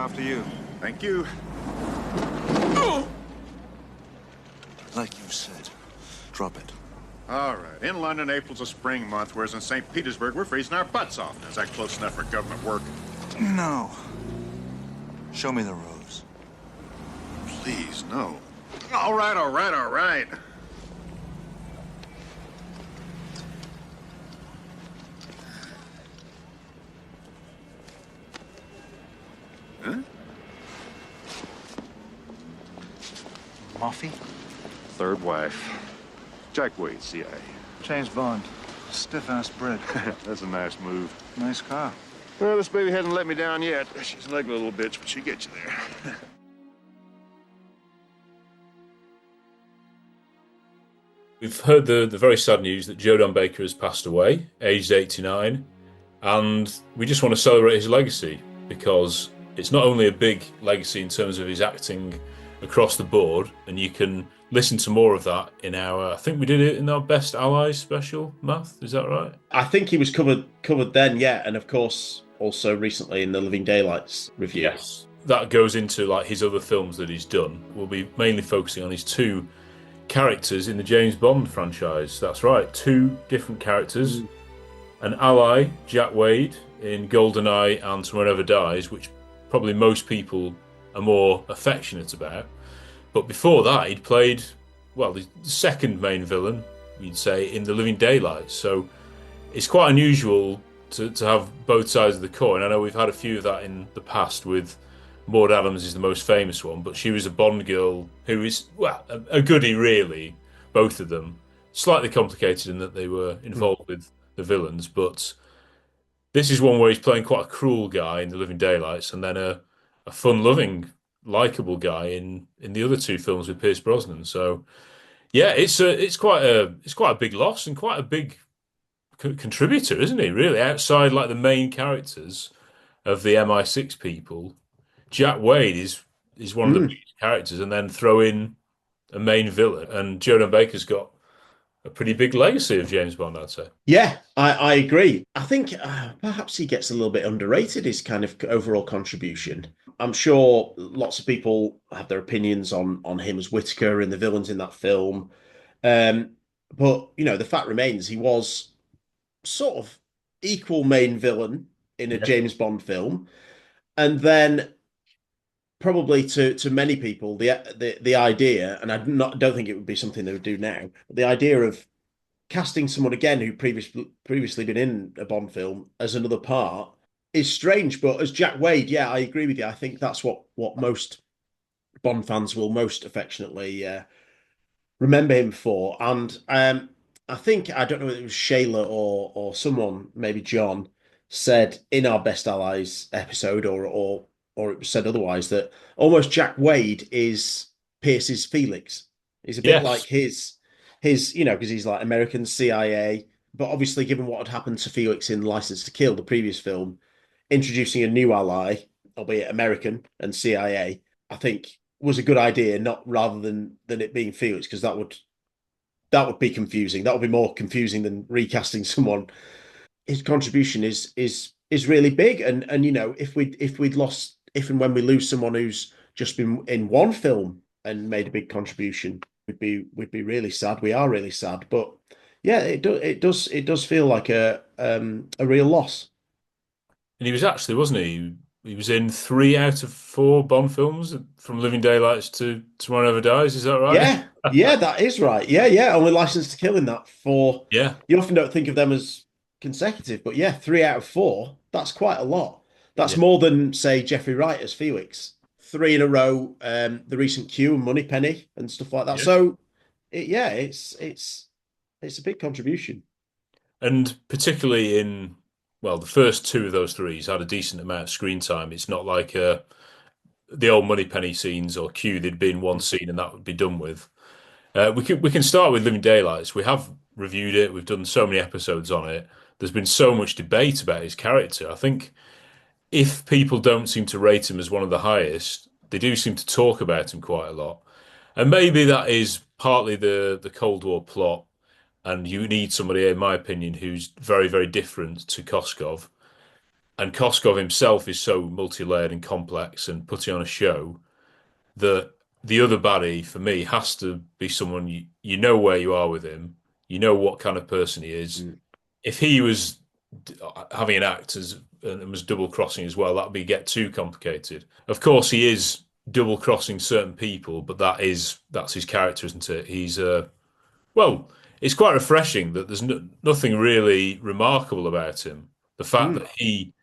After you. Thank you. Like you said, drop it. All right. In London, April's a spring month, whereas in St. Petersburg, we're freezing our butts off. Is that close enough for government work? No. Show me the rose. Please, no. All right, all right, all right. Huh? Muffy? Third wife. Jack Wade, CIA. James Bond. Stiff-ass Brit. That's a nice move. Nice car. Well, this baby hasn't let me down yet. She's an ugly little bitch, but she gets you there. We've heard the very sad news that Joe Don Baker has passed away, aged 89, and we just want to celebrate his legacy because it's not only a big legacy in terms of his acting across the board, and you can listen to more of that in I think we did it in our Best Allies special, Math, is that right? I think he was covered then, yeah, and of course also recently in the Living Daylights review. Yes. That goes into like his other films that he's done. We'll be mainly focusing on his two characters in the James Bond franchise. That's right, two different characters. An ally, Jack Wade, in GoldenEye and Tomorrow Never Dies, which probably most people are more affectionate about. But before that, he'd played, well, the second main villain, you'd say, in The Living Daylights. So it's quite unusual to have both sides of the coin. I know we've had a few of that in the past with Maud Adams is the most famous one, but she was a Bond girl who is, well, a goodie, really, both of them. Slightly complicated in that they were involved with the villains, but this is one where he's playing quite a cruel guy in The Living Daylights and then a fun-loving, likable guy in the other two films with Pierce Brosnan. So, yeah, it's quite a big loss and quite a big contributor, isn't he? Really, outside like the main characters of the MI6 people, Jack Wade is one of the biggest characters, and then throw in a main villain, and Jordan Baker's got a pretty big legacy of James Bond, I'd say. Yeah, I agree. I think perhaps he gets a little bit underrated, his kind of overall contribution. I'm sure lots of people have their opinions on him as Whitaker and the villains in that film. But, you know, the fact remains he was sort of equal main villain in a James Bond film. And then probably to many people, the idea, and don't think it would be something they would do now, but the idea of casting someone again who previously been in a Bond film as another part is strange. But as Jack Wade, yeah, I agree with you. I think that's what most Bond fans will most affectionately remember him for. And I think, I don't know if it was Shayla or someone, maybe John, said in our Best Allies episode, or it was said otherwise, that almost Jack Wade is Pierce's Felix. He's a bit like his, you know, because he's like American CIA. But obviously, given what had happened to Felix in License to Kill, the previous film, introducing a new ally, albeit American and CIA, I think was a good idea, not rather than it being Felix, because that would be confusing. That would be more confusing than recasting someone. His contribution is really big, and you know, if and when we lose someone who's just been in one film and made a big contribution, we'd be really sad. We are really sad, but yeah, it does feel like a real loss. And he was actually, wasn't he? He was in 3 out of 4 Bond films, from Living Daylights to Tomorrow Never Dies. Is that right? Yeah, that is right. Yeah. Only License to Kill in that 4. Yeah. You often don't think of them as consecutive, but yeah, 3 out of 4. That's quite a lot. That's more than, say, Jeffrey Wright as Felix. 3 in a row. The recent Q and Moneypenny and stuff like that. Yeah. So, it's a big contribution. And particularly in, well, the first 2 of those 3s had a decent amount of screen time. It's not like the old Moneypenny scenes or Q, they'd be in one scene and that would be done with. We can start with Living Daylights. We have reviewed it. We've done so many episodes on it. There's been so much debate about his character. I think if people don't seem to rate him as one of the highest, they do seem to talk about him quite a lot. And maybe that is partly the Cold War plot. And you need somebody, in my opinion, who's very, very different to Koskov. And Koskov himself is so multi-layered and complex and putting on a show that the other baddie for me has to be someone you know where you are with him, you know what kind of person he is. If he was having an act as and was double crossing as well, that'd be get too complicated. Of course, he is double crossing certain people, but that's his character, isn't it? He's well, it's quite refreshing that there's nothing really remarkable about him. The fact that he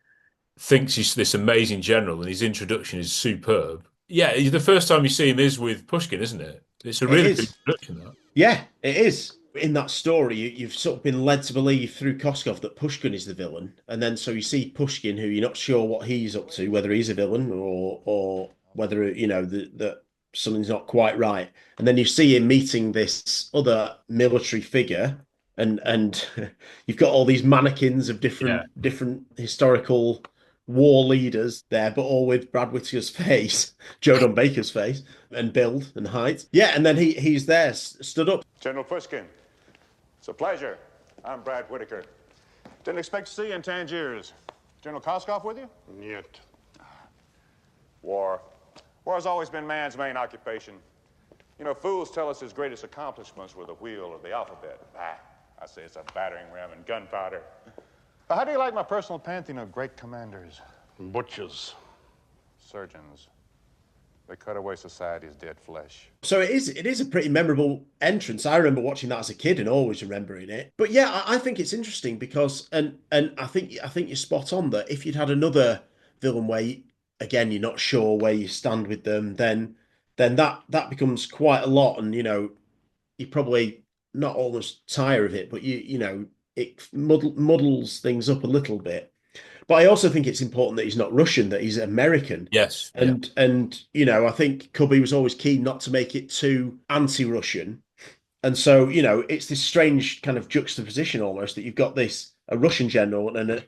thinks he's this amazing general and his introduction is superb. Yeah, the first time you see him is with Pushkin, isn't it? It's a It really good is. introduction, that. Yeah, it is. In that story, you've sort of been led to believe through Koskov that Pushkin is the villain, and then so you see Pushkin, who you're not sure what he's up to, whether he's a villain or whether that something's not quite right, and then you see him meeting this other military figure, and you've got all these mannequins of Yeah. different historical war leaders there, but all with Brad Whitaker's face, Joe Don Baker's face, and build and height. Yeah, and then he's there, stood up. General Pushkin, it's a pleasure. I'm Brad Whitaker. Didn't expect to see you in Tangiers. General Koskov with you? Yet. War. War has always been man's main occupation. You know, fools tell us his greatest accomplishments were the wheel or the alphabet. I say it's a battering ram and gunpowder. How do you like my personal pantheon of great commanders? Butchers. Surgeons. They cut away society's dead flesh. So it is a pretty memorable entrance. I remember watching that as a kid and always remembering it. But yeah, I think it's interesting because and I think you're spot on that if you'd had another villain where again you're not sure where you stand with them, then that becomes quite a lot, and you probably not almost tire of it, but it muddles things up a little bit. But I also think it's important that he's not Russian, that he's American. Yes. And I think Cubby was always keen not to make it too anti-Russian. And so, it's this strange kind of juxtaposition almost that you've got a Russian general and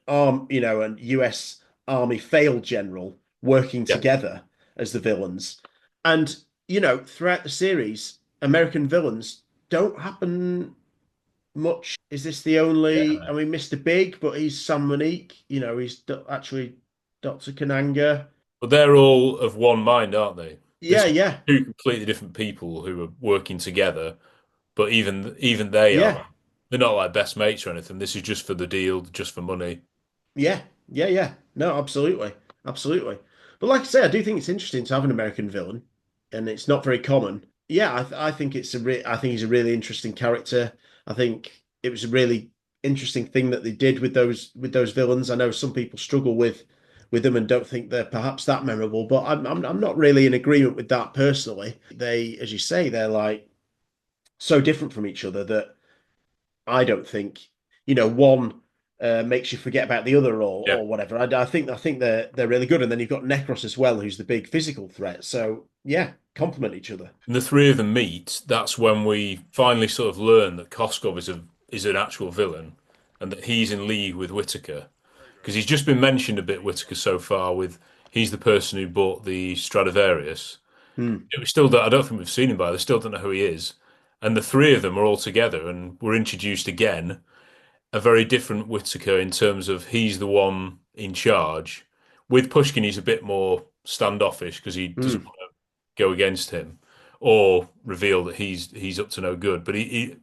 an US Army failed general working together as the villains. And, throughout the series, American villains don't happen much. Is this the only? Yeah. I mean, Mr. Big, but he's Sam Monique. He's actually Dr. Kananga. But they're all of one mind, aren't they? Yeah, There's yeah, two completely different people who are working together, but even they yeah, are. They're not like best mates or anything. This is just for the deal, just for money. yeah, yeah, yeah. No, absolutely, absolutely. But like I say, I do think it's interesting to have an American villain, and it's not very common. Yeah, I think I think he's a really interesting character. I think it was a really interesting thing that they did with those villains. I know some people struggle with them and don't think they're perhaps that memorable, but I'm not really in agreement with that personally. They, as you say, they're like so different from each other that I don't think one makes you forget about the other Yeah. or whatever. I think they're really good, and then you've got Necros as well, who's the big physical threat. So yeah, complement each other. And the three of them meet. That's when we finally sort of learn that Koskov is an actual villain, and that he's in league with Whitaker, because he's just been mentioned a bit. Whitaker so far with he's the person who bought the Stradivarius. We still don't, I don't think we've seen him by. They still don't know who he is, and the three of them are all together, and we're introduced again a very different Whitaker in terms of he's the one in charge. With Pushkin, he's a bit more standoffish because he doesn't want to go against him or reveal that he's up to no good. But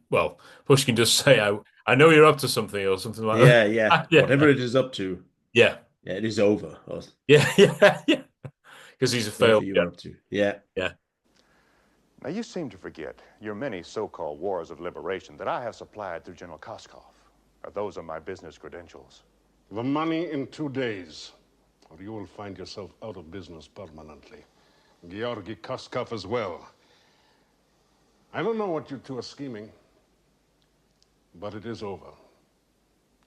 well, Pushkin does say, I know you're up to something or something like Yeah, that. yeah. Yeah. Whatever it is up to, Yeah. yeah, it is over. Yeah. Yeah. Yeah. Because he's a failed. Whatever you're up to. Yeah. Yeah. Now, you seem to forget your many so-called wars of liberation that I have supplied through General Koskov. Those are my business credentials. The money in 2 days, or you will find yourself out of business permanently. Georgy Koskov as well. I don't know what you two are scheming, but it is over.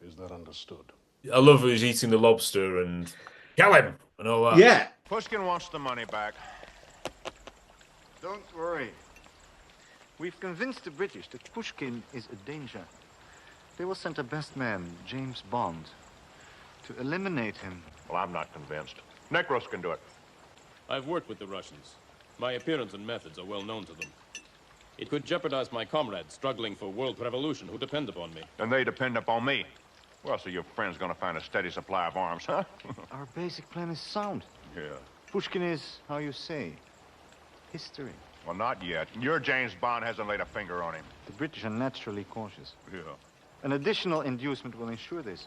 Is that understood? I love how he's eating the lobster and kill him and all that. Yeah. Pushkin wants the money back. Don't worry. We've convinced the British that Pushkin is a danger. They will send their best man, James Bond, to eliminate him. Well, I'm not convinced. Necros can do it. I've worked with the Russians. My appearance and methods are well known to them. It could jeopardize my comrades struggling for world revolution who depend upon me. And they depend upon me. Well, so your friend's gonna find a steady supply of arms, huh? Our basic plan is sound. Yeah. Pushkin is, how you say, history. Well, not yet. Your James Bond hasn't laid a finger on him. The British are naturally cautious. Yeah. An additional inducement will ensure this.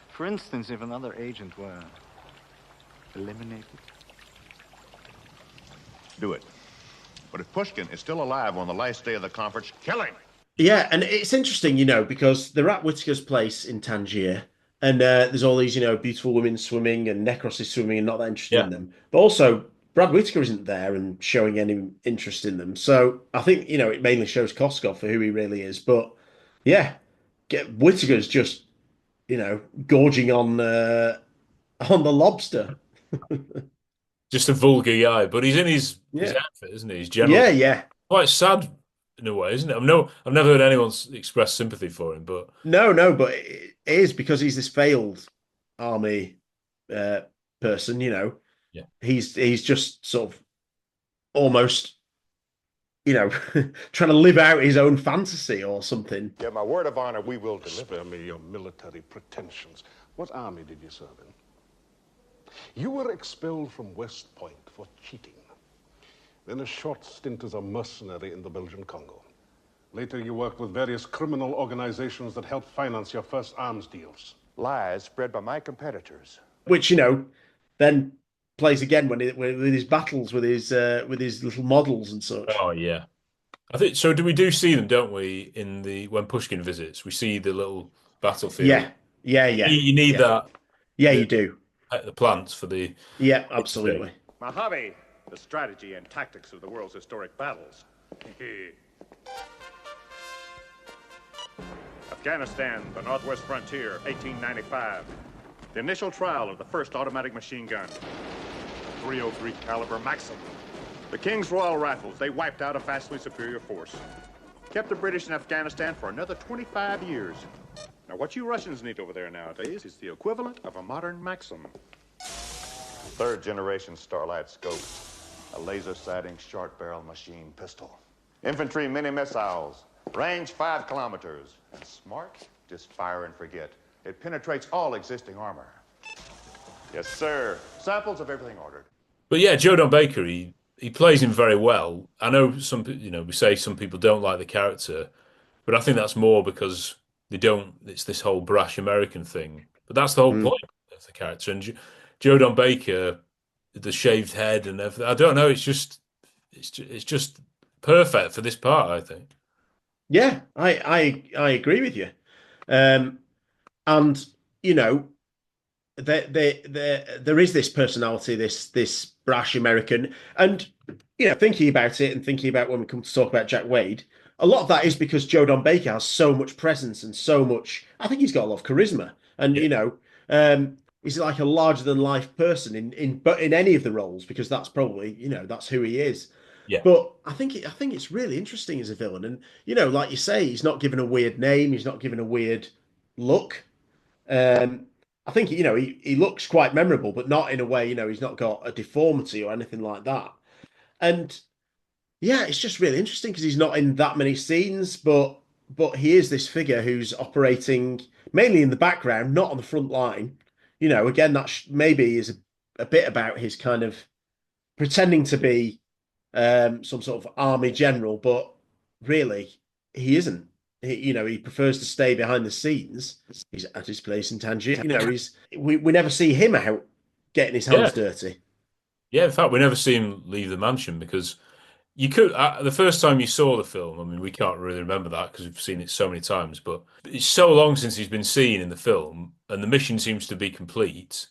For instance, if another agent were eliminated. Do it. But if Pushkin is still alive on the last day of the conference, kill him! Yeah, and it's interesting, because they're at Whitaker's place in Tangier, and there's all these, beautiful women swimming and Necros is swimming and not that interested in them. But also, Brad Whitaker isn't there and showing any interest in them. So I think, it mainly shows Koskov for who he really is. But yeah, Whitaker's just, gorging on the lobster. Just a vulgar guy, but he's in his outfit, isn't he? He's generally Yeah. quite sad in a way, isn't it? I've never heard anyone express sympathy for him, but No, but it is because he's this failed army person, Yeah. He's just sort of almost, trying to live out his own fantasy or something. Yeah, my word of honor, we will deliver. Spare me your military pretensions. What army did you serve in? You were expelled from West Point for cheating. Then a short stint as a mercenary in the Belgian Congo. Later, you worked with various criminal organizations that helped finance your first arms deals. Lies spread by my competitors. Which, then plays again with his battles with his little models and such. oh yeah. I think so. We see them, don't we? When Pushkin visits, we see the little battlefield. Yeah. You need that. Yeah, you do. The plants for the. Yeah, absolutely. My hobby, the strategy and tactics of the world's historic battles. Afghanistan, the Northwest Frontier, 1895. The initial trial of the first automatic machine gun. 303 caliber Maxim. The King's Royal Rifles, they wiped out a vastly superior force. Kept the British in Afghanistan for another 25 years. Now, what you Russians need over there nowadays is the equivalent of a modern Maxim. Third generation Starlight scope. A laser sighting short barrel machine pistol. Infantry mini missiles. Range 5 kilometers. And smart, just fire and forget. It penetrates all existing armor. Yes, sir. Samples of everything ordered. But yeah, Joe Don Baker, he plays him very well. I know we say some people don't like the character, but I think that's more because they don't. It's this whole brash American thing. But that's the whole point of the character. And Joe Don Baker, the shaved head and everything. I don't know. It's just perfect for this part, I think. Yeah, I agree with you. And there is this personality, this brash American, and thinking about it and thinking about when we come to talk about Jack Wade, a lot of that is because Joe Don Baker has so much presence and so much. I think he's got a lot of charisma, and he's like a larger than life person in any of the roles because that's probably that's who he is. Yeah. But I think it's really interesting as a villain, and like you say, he's not given a weird name, he's not given a weird look. I think he looks quite memorable, but not in a way he's not got a deformity or anything like that. And yeah, it's just really interesting because he's not in that many scenes, but he is this figure who's operating mainly in the background, not on the front line. Again, that maybe is a bit about his kind of pretending to be some sort of army general, but really he isn't. He prefers to stay behind the scenes. He's at his place in Tangier. We never see him out getting his hands dirty. Yeah, in fact, we never see him leave the mansion because you could. The first time you saw the film, I mean, we can't really remember that because we've seen it so many times. But it's so long since he's been seen in the film, and the mission seems to be complete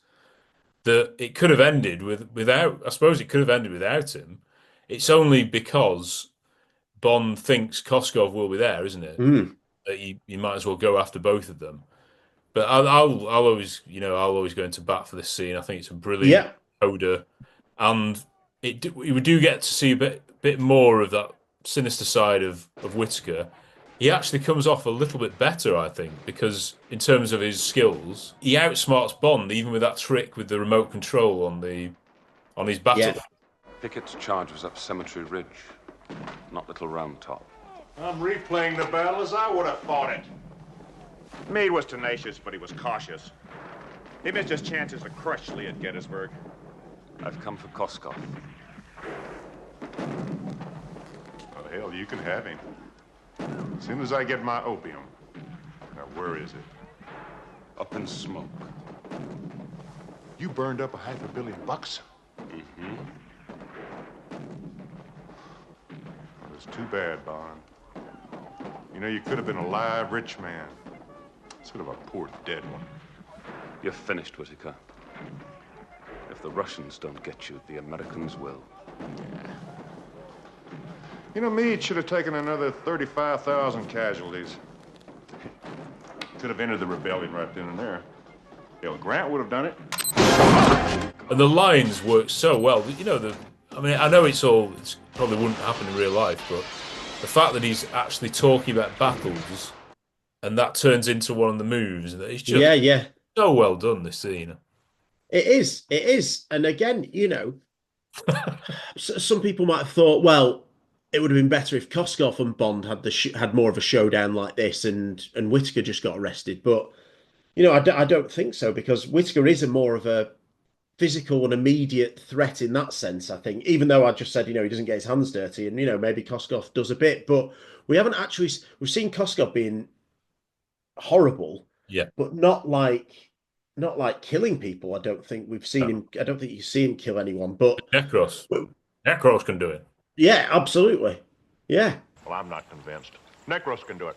that it could have ended without. I suppose it could have ended without him. It's only because Bond thinks Koskov will be there, isn't it? That you might as well go after both of them. But I'll always go into bat for this scene. I think it's a brilliant coda, and we do get to see a bit more of that sinister side of Whitaker. He actually comes off a little bit better, I think, because in terms of his skills, he outsmarts Bond even with that trick with the remote control on his battle. Yeah. Pickett's charge was up Cemetery Ridge, not Little Round Top. I'm replaying the battle as I would have fought it. Meade was tenacious, but he was cautious. He missed his chances to crush Lee at Gettysburg. I've come for Koskov. Well, hell, you can have him. As soon as I get my opium. Now, where is it? Up in smoke. You burned up $500 million? Mm-hmm. Well, it's too bad, Bond. You know, you could have been a live rich man instead of a poor dead one. You're finished, Whitaker. If the Russians don't get you, the Americans will. You know, Meade should have taken another 35,000 casualties. Could have ended the rebellion right then and there. Hell, Grant would have done it. And the lines work so well. You know, I mean, I know it probably wouldn't happen in real life, but the fact that he's actually talking about battles and that turns into one of the moves, and it's just so well done, this scene. It is. And again, you know, some people might have thought, well, it would have been better if Koskov and Bond had more of a showdown like this, and Whitaker just got arrested. But you know, I don't think so, because Whitaker is more of a physical and immediate threat in that sense. I think, even though I just said, you know, he doesn't get his hands dirty, and you know, maybe Koskov does a bit, but we've seen Koskov being horrible, but not like killing people. I don't think we've seen him. I don't think you see him kill anyone. But Necros can do it. Yeah, absolutely. Yeah. Well, I'm not convinced. Necros can do it.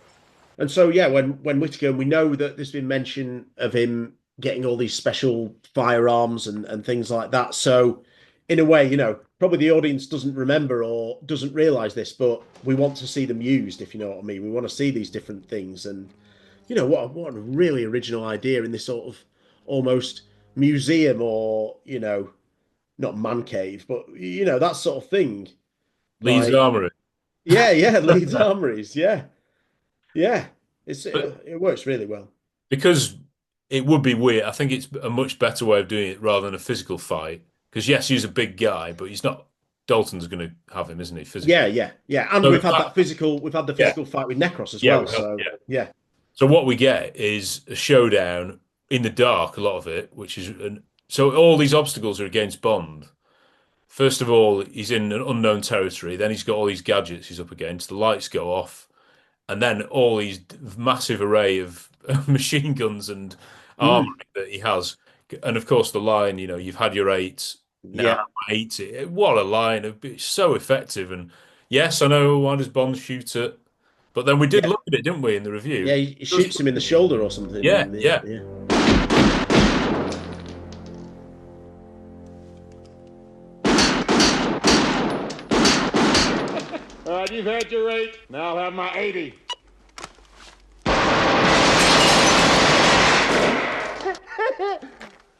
And so, yeah, when Whitaker, we know that there's been mention of him getting all these special firearms and things like that. So, in a way, you know, probably the audience doesn't remember or doesn't realize this, but we want to see them used, if you know what I mean. We want to see these different things. And, you know, what a really original idea in this sort of almost museum, or, you know, not man cave, but, you know, that sort of thing. Leeds Armory. Yeah, Leeds Armories. Yeah. It works really well. Because it would be weird. I think it's a much better way of doing it rather than a physical fight. Because yes, he's a big guy, but he's not. Dalton's going to have him, isn't he? Physically. Yeah. And so we've had the physical fight with Necros as well. So yeah. So what we get is a showdown in the dark. A lot of it, which is so all these obstacles are against Bond. First of all, he's in an unknown territory. Then he's got all these gadgets he's up against. The lights go off, and then all these massive array of machine guns and armor that he has. And of course, the line, you know, you've had your 8, now 80. What a line! It's so effective. And yes, I know, why does Bond shoot it? But then we did look at it, didn't we, in the review? Yeah, he shoots him in the shoulder or something. Yeah. All right, you've had your 8. Now I'll have my 80.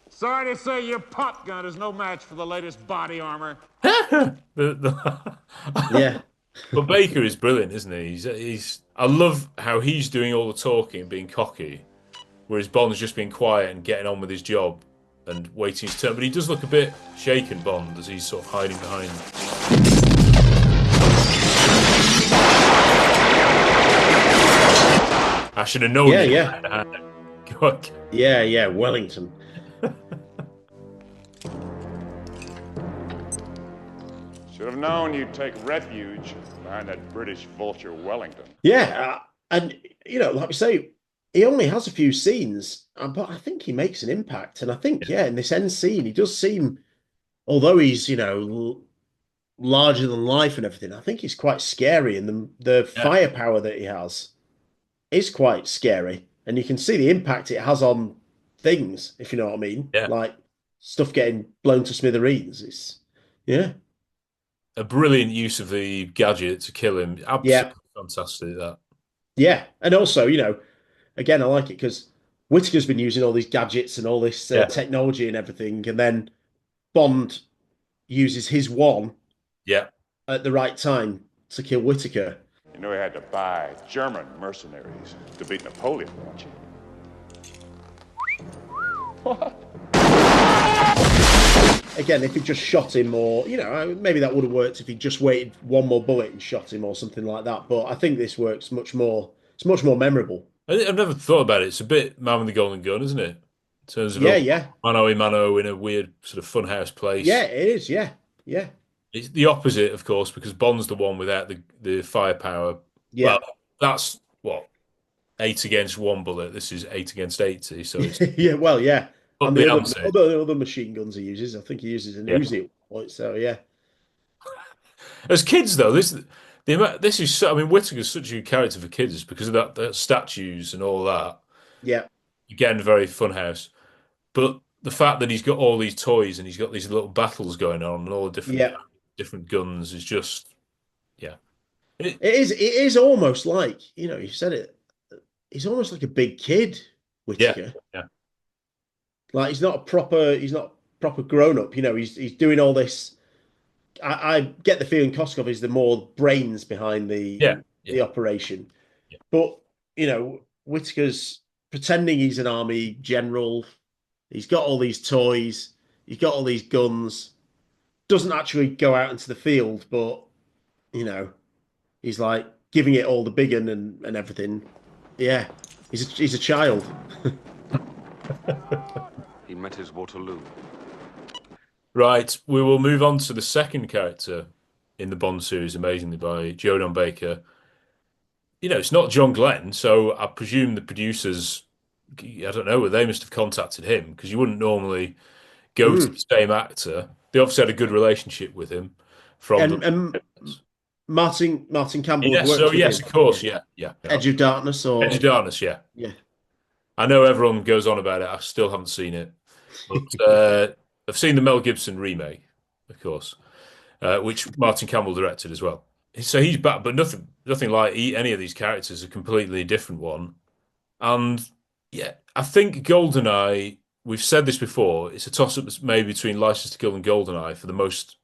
Sorry to say your pop gun is no match for the latest body armor. Yeah. But Baker is brilliant, isn't he? He's. I love how he's doing all the talking and being cocky, whereas Bond's just being quiet and getting on with his job and waiting his turn. But he does look a bit shaken, Bond, as he's sort of hiding behind. I should have known. Yeah, Wellington. Should have known you'd take refuge behind that British vulture Wellington. Yeah, and, you know, like we say, he only has a few scenes, but I think he makes an impact. And I think, in this end scene, he does seem, although he's, you know, larger than life and everything, I think he's quite scary, and the firepower that he has is quite scary. And you can see the impact it has on things, if you know what I mean. Yeah. Like stuff getting blown to smithereens. It's, a brilliant use of the gadget to kill him. Absolutely fantastic, that. Yeah. And also, you know, again, I like it because Whitaker's been using all these gadgets and all this technology and everything. And then Bond uses his one at the right time to kill Whitaker. You know he had to buy German mercenaries to beat Napoleon, don't you? What? Again, if he just shot him, or, you know, maybe that would have worked if he just waited one more bullet and shot him or something like that. But I think this works much more. It's much more memorable. I've never thought about it. It's a bit Man with the Golden Gun, isn't it? In terms of Yeah, a yeah, mano a mano in a weird sort of funhouse yeah. place. It is. Yeah, yeah, It's the opposite, of course, because Bond's the one without the firepower. Well, yeah, that's what, 8 against 1 bullet. This is 8 against 80, so it's yeah. Well, yeah. up And the ante. the other machine guns he uses, I think he uses an Yeah. Uzi at one point. So yeah, As kids, though, this is so. I mean, Whittaker's such a good character for kids because of that statues and all that. yeah, Again, very funhouse. But the fact that he's got all these toys and he's got these little battles going on and all the yeah. different guns is just yeah. It, It is. It is almost like you said it. He's almost like a big kid, yeah, Whitaker. yeah, Like he's not a proper. He's not proper grown up. He's doing all this. I get the feeling Koskov is the more brains behind yeah, the yeah, operation, yeah. but Whitaker's pretending he's an army general. He's got all these toys. He's got all these guns. Doesn't actually go out into the field, but you know, he's like giving it all the big un and everything. Yeah, he's a child. He met his Waterloo. Right, we will move on to the second character in the Bond series, amazingly, by Jodan Baker. It's not John Glenn, so I presume the producers, I don't know, they must have contacted him because you wouldn't normally go to Mm. the same actor. They obviously had a good relationship with him from the. And Martin Campbell had Yes, so worked with yes, him. of course, Yeah. yeah. Edge of Darkness Edge of or Darkness, yeah. yeah. I know everyone goes on about it. I still haven't seen it, but I've seen the Mel Gibson remake, of course, which Martin Campbell directed as well. So he's back, but nothing like any of these characters. A completely different one, and yeah, I think GoldenEye. We've said this before. It's a toss-up maybe between License to Kill and GoldenEye for the most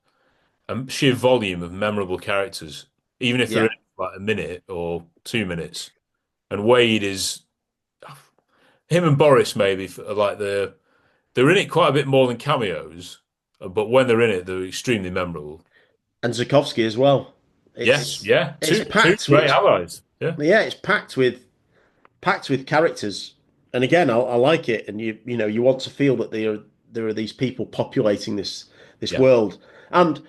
sheer volume of memorable characters, even if they're Yeah. in like a minute or 2 minutes. And Wade is him and Boris maybe are like they're in it quite a bit more than cameos, but when they're in it, they're extremely memorable. And Zukovsky as well. Yes, It's yeah, it's two packed great with allies. Yeah, yeah, it's packed with characters. And again, I like it. And you want to feel that there are these people populating this yeah. world. And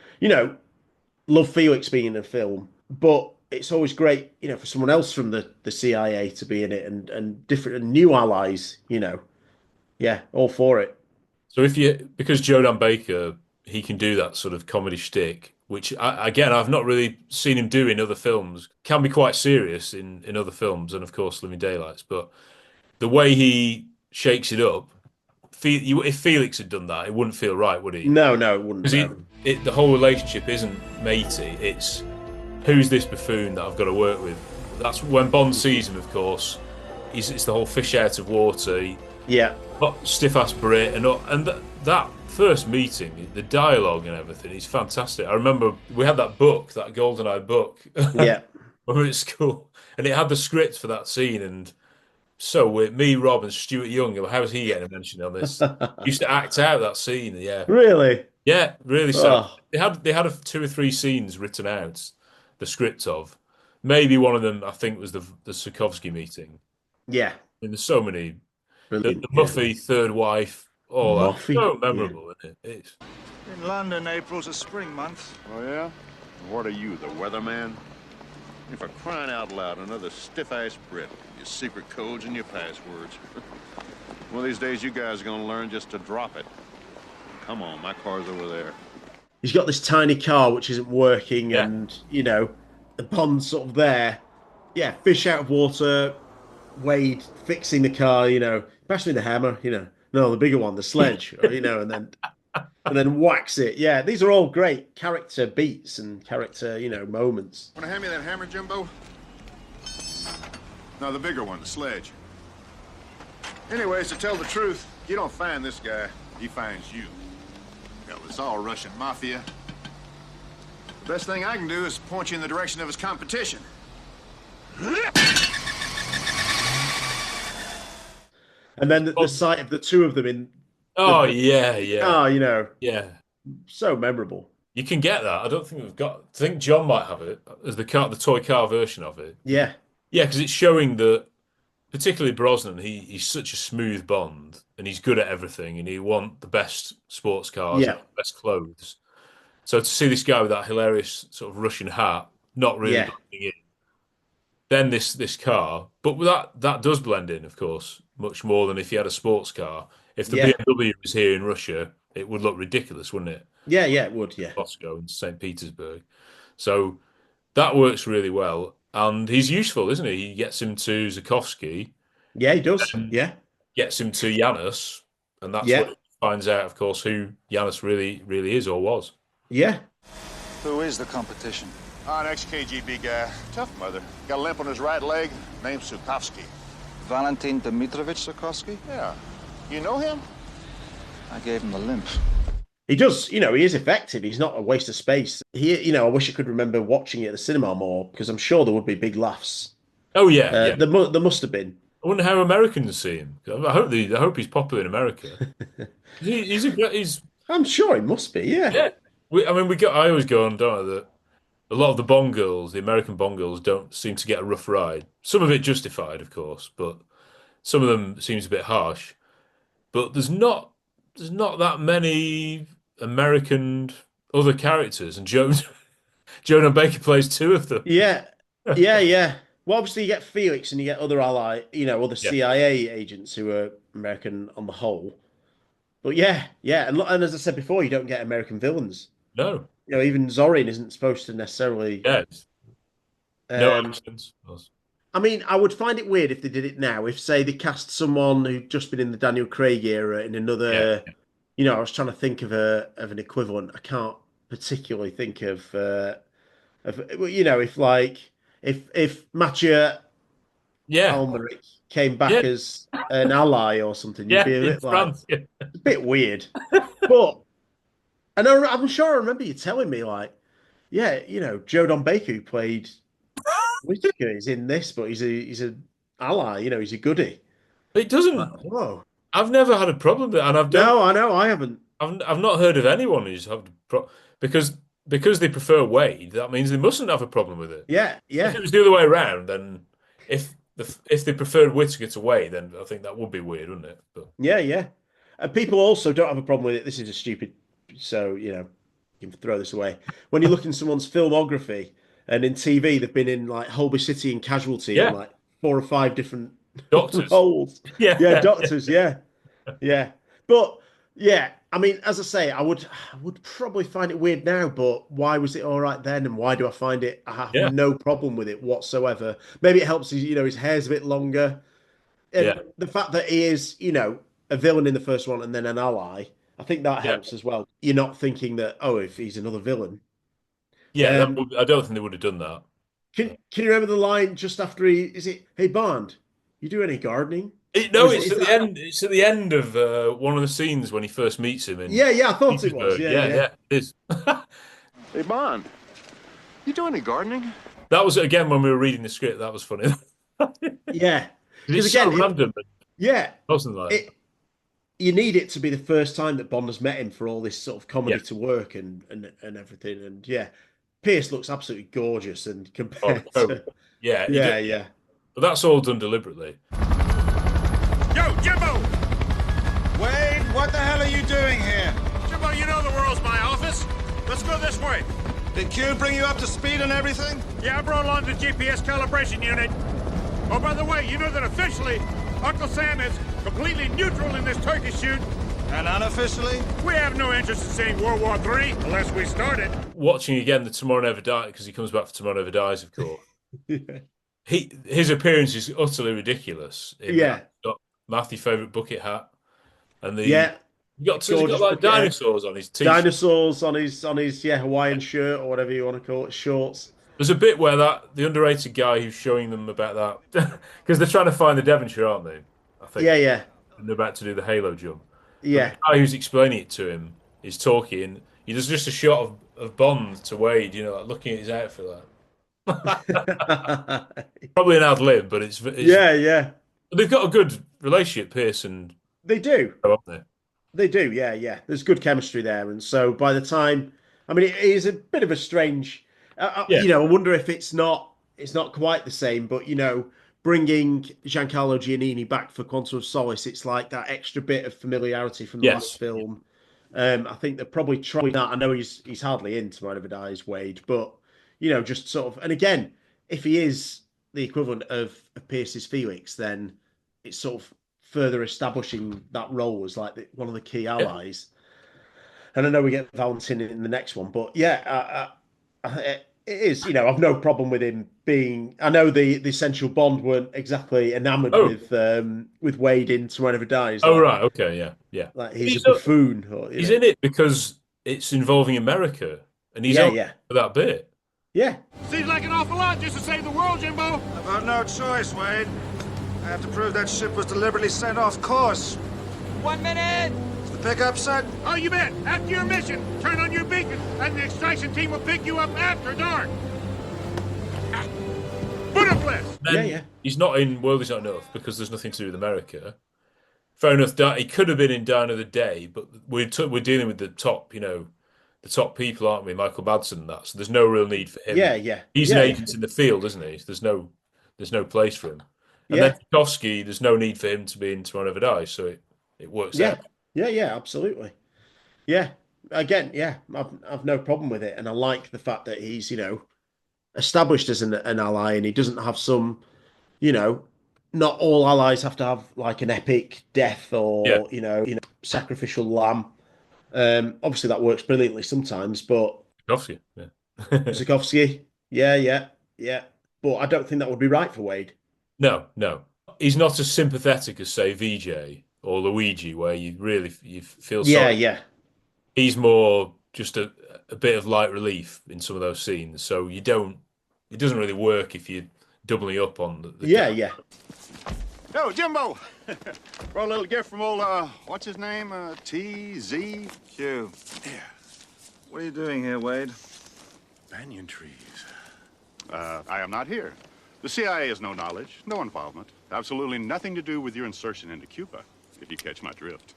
love Felix being in a film, but it's always great, for someone else from the CIA to be in it and different and new allies. Yeah, all for it. So because Jodan Baker, he can do that sort of comedy shtick, which again I've not really seen him do in other films. Can be quite serious in other films, and of course Living Daylights. But the way he shakes it up, if Felix had done that, it wouldn't feel right, would he? No, no, it wouldn't. Because No. the whole relationship isn't matey. It's who's this buffoon that I've got to work with. That's when Bond sees him, of course. It's the whole fish out of water. Yeah, Stiff ass Brit that first meeting, the dialogue and everything is fantastic. I remember we had that book, that GoldenEye book, yeah. when we were at school, and it had the script for that scene. And so with me, Rob, and Stuart Young, how's he getting a mention on this? Used to act out that scene, yeah, Really? yeah, really. So Oh, they had 2 or 3 scenes written out, the script of. Maybe one of them, I think, was the Sokovsky meeting. yeah. And there's so many. The Brilliant. Yeah. Muffy third wife, all that. Muffy. So memorable, isn't it? It's, In London, April's a spring month. Oh, yeah? What are you, the weatherman? If for crying out loud, another stiff-ass Brit. Your secret codes and your passwords. One of these days, you guys are going to learn just to drop it. Come on, my car's over there. He's got this tiny car which isn't working, Yeah. and the Bond's sort of there. Yeah, fish out of water. Wade fixing the car. Pass me the hammer. No, the bigger one, the sledge. and then whacks it. Yeah, these are all great character beats and character moments. Want to hand me that hammer, Jimbo? No, the bigger one, the sledge. Anyways, to tell the truth, you don't find this guy, he finds you. Hell, it's all Russian mafia. The best thing I can do is point you in the direction of his competition. And then the sight of the two of them in oh yeah, yeah. so memorable. You can get that. I don't think we've got. I think John might have it as the toy car version of it. Yeah, Yeah, because it's showing that particularly Brosnan, he's such a smooth Bond, and he's good at everything, and he want the best sports cars, and Yeah, the best clothes. So to see this guy with that hilarious sort of Russian hat, not really yeah, blending in, then this car, but that does blend in, of course, much more than if you had a sports car. If the yeah, BMW was here in Russia, it would look ridiculous, wouldn't it? yeah, yeah. It would. Yeah, Moscow and St. Petersburg. So that works really well, and he's useful, isn't he? He gets him to Zukovsky, yeah. He does. and Yeah, gets him to Yanis, and that's what yeah, he finds out, of course, who Yanis really is or was. yeah. Who is the competition? An ex-KGB guy. Tough mother. Got a limp on his right leg. Named Sukovsky. Valentin Dmitrovich Sokovsky? Yeah. You know him? I gave him the limp. He does. You know, he is effective. He's not a waste of space. I wish I could remember watching it at the cinema more because I'm sure there would be big laughs. Oh yeah, yeah. There must have been. I wonder how Americans see him. I hope he's popular in America. He's I'm sure it must be. Yeah. yeah. I always go on, don't I, that a lot of the Bond girls, the American Bond girls, don't seem to get a rough ride. Some of it justified, of course, but some of them seems a bit harsh. But there's not that many American other characters, and Jonah Baker plays two of them. Yeah. Yeah. Yeah. Well, obviously you get Felix and you get other other Yeah. CIA agents who are American on the whole. But yeah, yeah, and as I said before, you don't get American villains. No. Even Zorin isn't supposed to necessarily. Yeah. No Um, accents. I mean, I would find it weird if they did it now. If, say, they cast someone who'd just been in the Daniel Craig era in another. Yeah. I was trying to think of an equivalent. I can't particularly think if Mathieu Yeah. Almeric came back Yeah. as an ally or something, you'd Yeah. be a In bit like France. Yeah. a bit weird. But I'm sure I remember you telling me yeah, Joe Don Baker who played Whitaker is in this, but he's a ally, he's a goodie. It doesn't. Whoa. I've never had a problem with it, and No, I know, I haven't. I've not heard of anyone who's had because they prefer Wade. That means they mustn't have a problem with it. Yeah, yeah. If it was the other way around, then if they preferred Whittaker to Wade, then I think that would be weird, wouldn't it? But Yeah, yeah. And people also don't have a problem with it. This is just stupid. So, you can throw this away. When you look in someone's filmography and in TV, they've been in like Holby City and Casualty Yeah. and like 4 or 5 different Doctors. roles. Yeah. Yeah, doctors. Yeah. Yeah. But yeah, I mean, as I say, I would probably find it weird now, but why was it all right then? And why do I find it? I have Yeah. no problem with it whatsoever. Maybe it helps, his hair's a bit longer. And Yeah. the fact that he is, a villain in the first one and then an ally, I think that Yeah. helps as well. You're not thinking that, if he's another villain. Yeah, Um, I don't think they would have done that. Can you remember the line just after is it, "Hey Bond, you do any gardening?" No, Or it's is at the that- end. It's at the end of one of the scenes when he first meets him in Yeah, I thought it was. Petersburg. Yeah. Yeah, it is. Hey, Bond. You do any gardening? That was again when we were reading the script. That was funny. Yeah. It's again, so random. Yeah. Wasn't like It, you need it to be the first time that Bond has met him for all this sort of comedy Yeah. to work and everything. And yeah, Pierce looks absolutely gorgeous and compared Oh, to yeah, yeah. But that's all done deliberately. Yo, Jimbo! Wade, what the hell are you doing here? Jimbo, you know the world's my office. Let's go this way. Did Q bring you up to speed and everything? Yeah, I brought along the GPS calibration unit. Oh, by the way, you know that officially, Uncle Sam is completely neutral in this turkey shoot. And unofficially? We have no interest in seeing World War III unless we start it. Watching again the Tomorrow Never Dies, because he comes back for Tomorrow Never Dies, of course. Yeah. His appearance is utterly ridiculous. Yeah. Got Matthew's favourite bucket hat, and Yeah. he's got Gorgeous like bucket hat. dinosaurs on his t-shirt. Dinosaurs on his Hawaiian shirt or whatever you want to call it, shorts. There's a bit where the underrated guy who's showing them about that because they're trying to find the Devonshire, aren't they? I think. Yeah. And they're about to do the Halo jump. Yeah. The guy who's explaining it to him is talking. There's just a shot of Bond to Wade, like looking at his outfit like. Probably an ad lib, but it's yeah. They've got a good relationship, Pierce and They do. haven't they? They do, yeah. There's good chemistry there, and so by the time, I mean, it is a bit of a strange. Yeah. I wonder if it's not quite the same, but bringing Giancarlo Giannini back for Quantum of Solace, it's like that extra bit of familiarity from the Yes. last film. I think they're probably trying that. I know he's hardly in Tomorrow Never Dies, Wade, but just sort of. And again, if he is the equivalent of Pierce's Felix, then it's sort of further establishing that role as like one of the key allies. And I know we get Valentin in the next one, but yeah, it is. I've no problem with him being. I know the essential Bond weren't exactly enamoured with Wade in Tomorrow Never Dies. Oh, right, okay, yeah. Like he's a buffoon. He's in it because it's involving America, and he's over for that bit. Yeah. Seems like an awful lot just to save the world, Jimbo. I've got no choice, Wade. I have to prove that ship was deliberately sent off course. 1 minute! Is the pickup set? Oh, you bet. After your mission, turn on your beacon, and the extraction team will pick you up after dark. Budapest! Then he's not in World Is Not Enough because there's nothing to do with America. Fair enough. He could have been in Die Another Day, but we're dealing with the top, the top people, aren't we? Michael Madsen and that. So there's no real need for him. Yeah. He's an agent in the field, isn't he? There's no place for him. And then Tchaikovsky, there's no need for him to be in Tomorrow Never Dies, so it works out. Yeah, absolutely. Yeah. Again, I've no problem with it. And I like the fact that he's, established as an ally, and he doesn't have some, not all allies have to have like an epic death or, sacrificial lamb. Obviously that works brilliantly sometimes, but Tchaikovsky, Tchaikovsky, yeah. But I don't think that would be right for Wade. No. He's not as sympathetic as, say, VJ or Luigi, where you feel sorry. Yeah. He's more just a bit of light relief in some of those scenes. So it doesn't really work if you're doubling up on the Yeah. Yo, Jimbo! Brought a little gift from old, what's his name? T.Z.? Q. Yeah. What are you doing here, Wade? Banyan trees. I am not here. The CIA has no knowledge, no involvement. Absolutely nothing to do with your insertion into Cuba, if you catch my drift.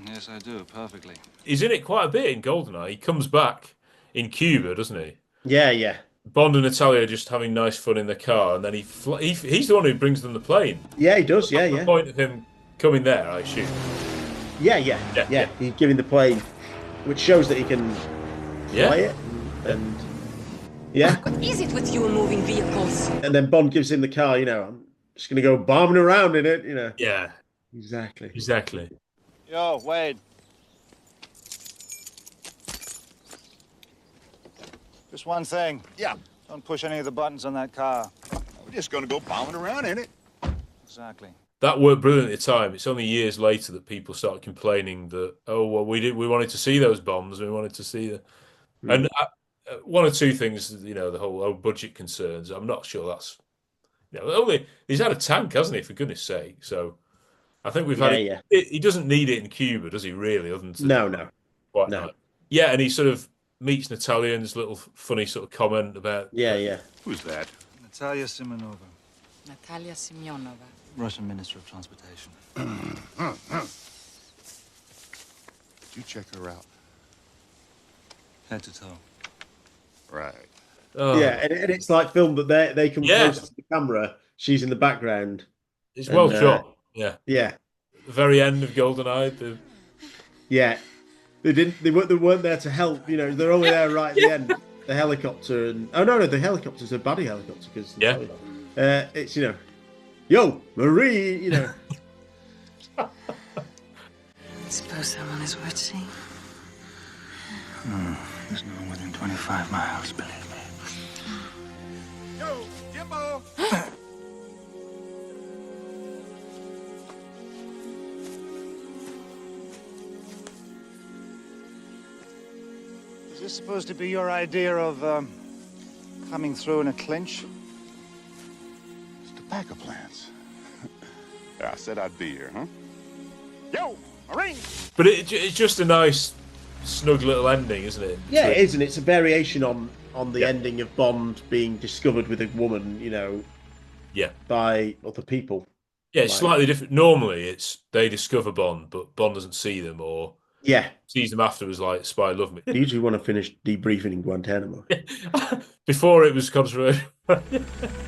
Yes, I do, perfectly. He's in it quite a bit in GoldenEye. He comes back in Cuba, doesn't he? Yeah. Bond and Natalia are just having nice fun in the car, and then he's the one who brings them the plane. Yeah, he does. Yeah. The point of him coming there, I assume. Yeah. He's giving the plane, which shows that he can fly it, and What is it with you and moving vehicles? And then Bond gives him the car. I'm just going to go bombing around in it. Yeah. Exactly. Yo, Wade. Just one thing. Yeah. Don't push any of the buttons on that car. We're just going to go bombing around in it. Exactly. That worked brilliantly at the time. It's only years later that people start complaining that, we wanted to see those bombs. We wanted to see the... And one or two things, the whole budget concerns. I'm not sure that's... he's had a tank, hasn't he? For goodness sake. So I think we've had... He doesn't need it in Cuba, does he, really? Other than No. Yeah, and he sort of meets Natalia and this little funny sort of comment about... Yeah. Who's that? Natalia Simonova. Natalia Semyonova. Russian Minister of Transportation. Did you check her out? Head to toe. Right. Oh. Yeah, and it's like filmed that they come close to the camera. She's in the background. It's well shot. Yeah. Yeah. The very end of GoldenEye. Yeah. They weren't there to help. They're only there right at the end. The helicopter and no, the helicopter's a baddie helicopter because it's yo Marie. Suppose someone is worth seeing. There's no one within 25 miles, believe me. Yo, Jimbo! Is this supposed to be your idea of coming through in a clinch? It's tobacco plants. I said I'd be here, huh? Yo, a ring! But it's just a nice, snug little ending, isn't it? Yeah, it is, and it's a variation on the ending of Bond being discovered with a woman, by other people. Yeah, it's slightly different. Normally, it's they discover Bond, but Bond doesn't see them, or sees them afterwards, like Spy Love Me. They usually want to finish debriefing in Guantanamo. Before it was controversial.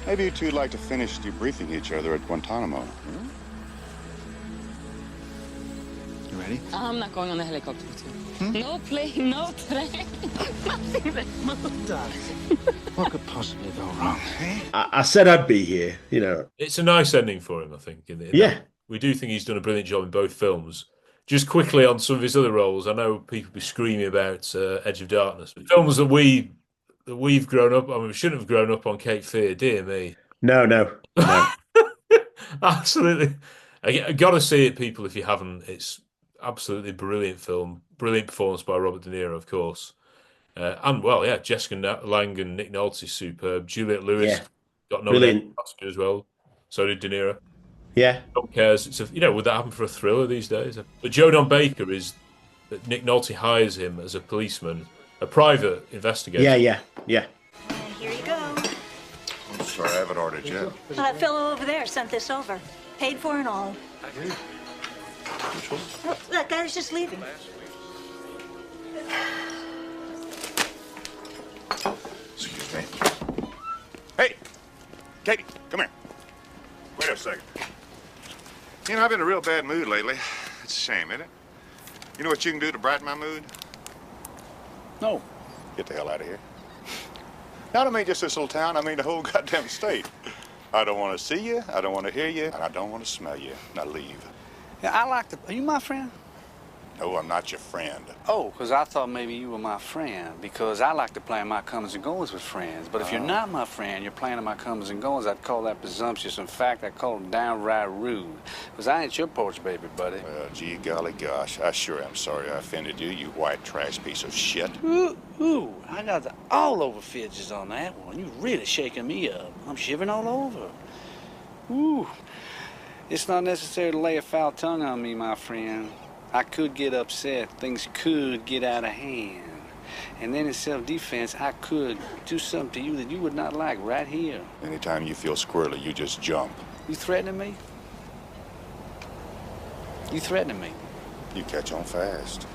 Maybe you two would like to finish debriefing each other at Guantanamo. Hmm? You ready? I'm not going on the helicopter with you. No plane, no train. Nothing that moves. What could possibly go wrong, eh? I said I'd be here, you know. It's a nice ending for him, I think. Yeah. We do think he's done a brilliant job in both films. Just quickly on some of his other roles, I know people be screaming about Edge of Darkness. Films that we've grown up. I mean, we shouldn't have grown up on Cape Fear, dear me. No. Absolutely. I got to see it, people, if you haven't. It's absolutely brilliant film. Brilliant performance by Robert De Niro, of course. And, well, yeah, Jessica Lange and Nick Nolte, superb. Juliette Lewis got nominated for an Oscar as well. So did De Niro. Yeah. No one cares. Would that happen for a thriller these days? But Joe Don Baker is... Nick Nolte hires him as a policeman, a private investigator. Yeah. Here you go. I'm sorry, I haven't ordered yet. That fellow over there sent this over. Paid for and all. Which one? Oh, that guy was just leaving. Excuse me. Hey! Katie, come here. Wait a second. You know, I've been in a real bad mood lately. It's a shame, isn't it? You know what you can do to brighten my mood? No. Get the hell out of here. Not I mean just this little town, I mean the whole goddamn state. I don't want to see you, I don't want to hear you, and I don't want to smell you. Now leave. Yeah, I like to... Are you my friend? No, I'm not your friend. Oh, because I thought maybe you were my friend, because I like to plan my comings and goings with friends. But if you're not my friend, you're planning my comings and goings, I'd call that presumptuous. In fact, I'd call it downright rude. Because I ain't your porch baby, buddy. Well, gee golly gosh, I sure am sorry I offended you, you white trash piece of shit. Ooh, I got the all over fidgets on that one. You really shaking me up. I'm shivering all over. Ooh. It's not necessary to lay a foul tongue on me, my friend. I could get upset. Things could get out of hand. And then in self-defense, I could do something to you that you would not like right here. Anytime you feel squirrely, you just jump. You threatening me? You threatening me? You catch on fast.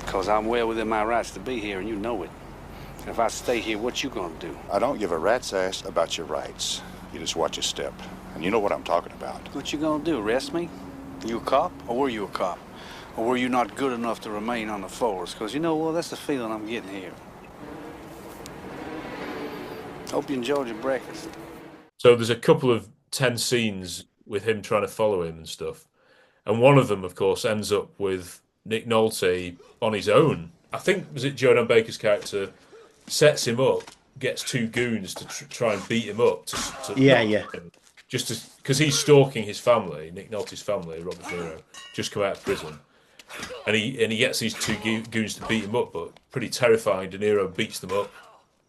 Because I'm well within my rights to be here, and you know it. And if I stay here, what you gonna do? I don't give a rat's ass about your rights. You just watch your step. And you know what I'm talking about. What you gonna do, arrest me? You a cop, or were you a cop? Or were you not good enough to remain on the force? Because you know what, that's the feeling I'm getting here. Hope you enjoyed your breakfast. So there's a couple of tense scenes with him trying to follow him and stuff. And one of them, of course, ends up with Nick Nolte on his own. I think, was it Joe Don Baker's character sets him up, gets two goons to try and beat him up. Yeah. Him, just because he's stalking his family, Nick Nolte's family, Robert De Niro, just come out of prison. And he gets these two goons to beat him up, but pretty terrifying. De Niro beats them up.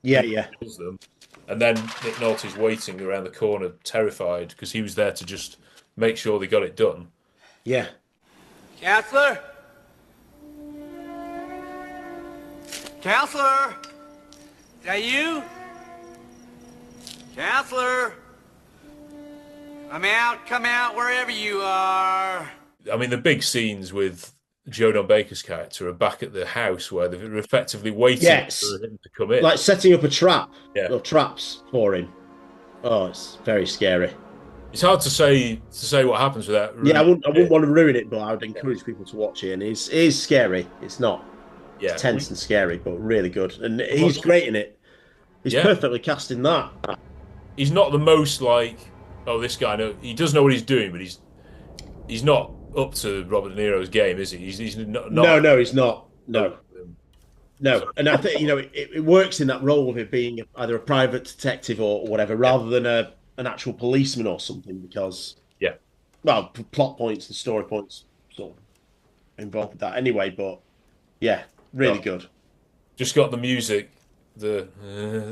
Yeah. Kills them. And then Nick Nolte's waiting around the corner, terrified, because he was there to just make sure they got it done. Yeah. Counselor? Counselor? Is that you? Counselor? Come out, wherever you are. I mean, the big scenes with Joe Don Baker's character are back at the house where they're effectively waiting for him to come in. Like setting up a trap, or traps for him. Oh, it's very scary. It's hard to say what happens with that. Yeah, I wouldn't want to ruin it, but I would encourage people to watch it. And it is scary. It's not tense and scary, but really good. And he's great in it. He's perfectly cast in that. He's not the most like, this guy. He does know what he's doing, but he's not up to Robert De Niro's game, is he? He's not. No, he's not. No. And I think it works in that role of it being either a private detective or whatever, rather than an actual policeman or something. Because plot points and story points sort of involved with that anyway. But yeah, really good. Just got the music, the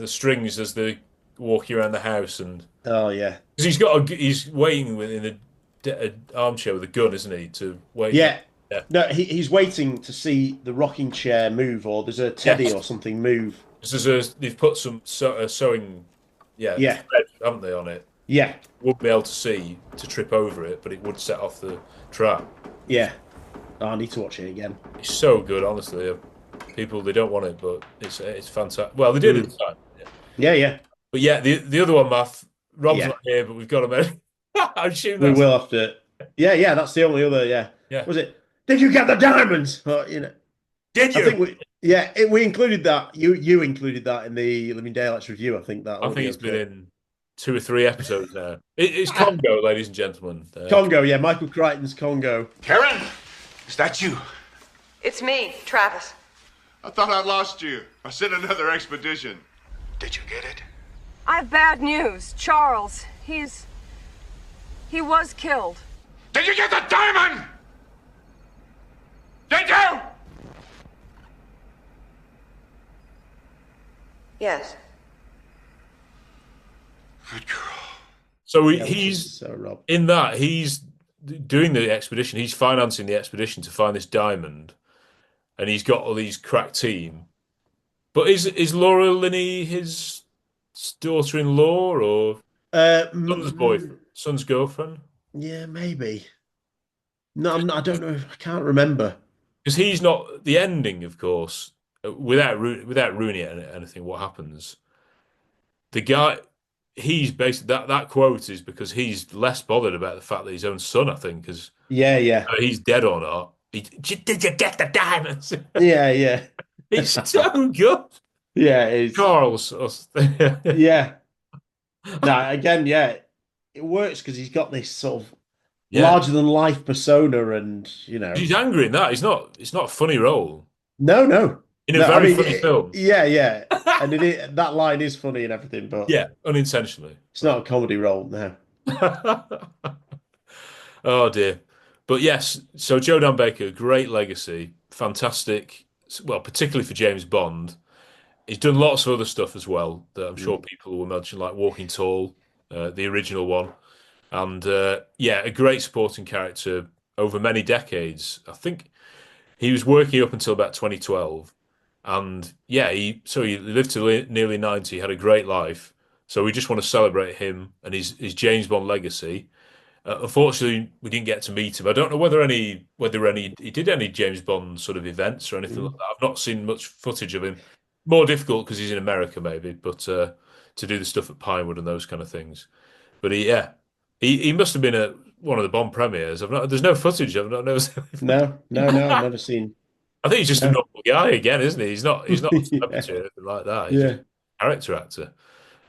strings as they walking around the house, and because he's waiting in a armchair with a gun, isn't he? To wait. Yeah. No, he's waiting to see the rocking chair move, or there's a teddy or something move. They've put some sewing, thread, haven't they, on it? Yeah. Wouldn't be able to see to trip over it, but it would set off the trap. Yeah. I need to watch it again. It's so good, honestly. People, they don't want it, but it's fantastic. Well, they did at the time. Yeah. But yeah, the other one, Math. Rob's Yeah. not here, but we've got him in. I assume We that's will have to. Yeah. That's the only other. Yeah. yeah. Was it? Did you get the diamonds? Well, Did I you? think we included that. You included that in the Living Daylights review. I think that I think audio it's been clip. in 2 or 3 episodes now. It's Congo, ladies and gentlemen. Congo, yeah, Michael Crichton's Congo. Karen, is that you? It's me, Travis. I thought I lost you. I sent another expedition. Did you get it? I have bad news. Charles, he was killed. Did you get the diamond? Did you? Yes. Good girl. So Yeah, he's Rob. in that. He's doing the expedition. He's financing the expedition to find this diamond, and he's got all these crack team. But is Laura Linney his daughter-in-law or son's boyfriend, son's girlfriend? Yeah, maybe. No, I don't know. I can't remember. Because he's not the ending, of course. Without ruining anything, what happens? The guy, he's basically that quote is because he's less bothered about the fact that his own son, I think, because he's dead or not. Did you get the diamonds? Yeah. It's so good. Yeah, it's Charles. Yeah. No, again, yeah, it works because he's got this sort of larger than life persona, and he's angry in that. It's not a funny role. No. In a very funny film. Yeah. And that line is funny and everything, but yeah, unintentionally. It's not a comedy role now. Oh dear. But yes, so Joe Dan Baker, great legacy, fantastic. Well, particularly for James Bond. He's done lots of other stuff as well that I'm sure people will mention, like Walking Tall, the original one. And a great supporting character over many decades. I think he was working up until about 2012. And he lived to nearly 90, had a great life. So we just want to celebrate him and his James Bond legacy. Unfortunately, we didn't get to meet him. I don't know whether he did any James Bond sort of events or anything like that. I've not seen much footage of him. More difficult because he's in America, maybe, but to do the stuff at Pinewood and those kind of things. But he must have been at one of the Bond premieres. There's no footage. I've not noticed. No, I've never seen. I think he's just a normal guy again, isn't he? He's not a celebrity or anything like that. He's just a character actor.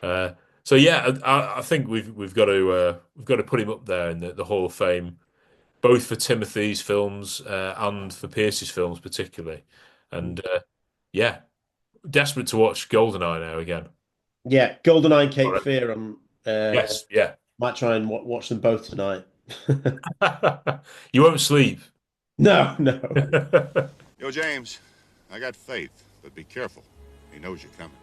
I think we've got to put him up there in the Hall of Fame, both for Timothy's films and for Pierce's films particularly. And desperate to watch GoldenEye now again. Yeah, GoldenEye, Cape Fear. Yes, yeah. Might try and watch them both tonight. You won't sleep. No. Yo, James, I got faith, but be careful. He knows you're coming.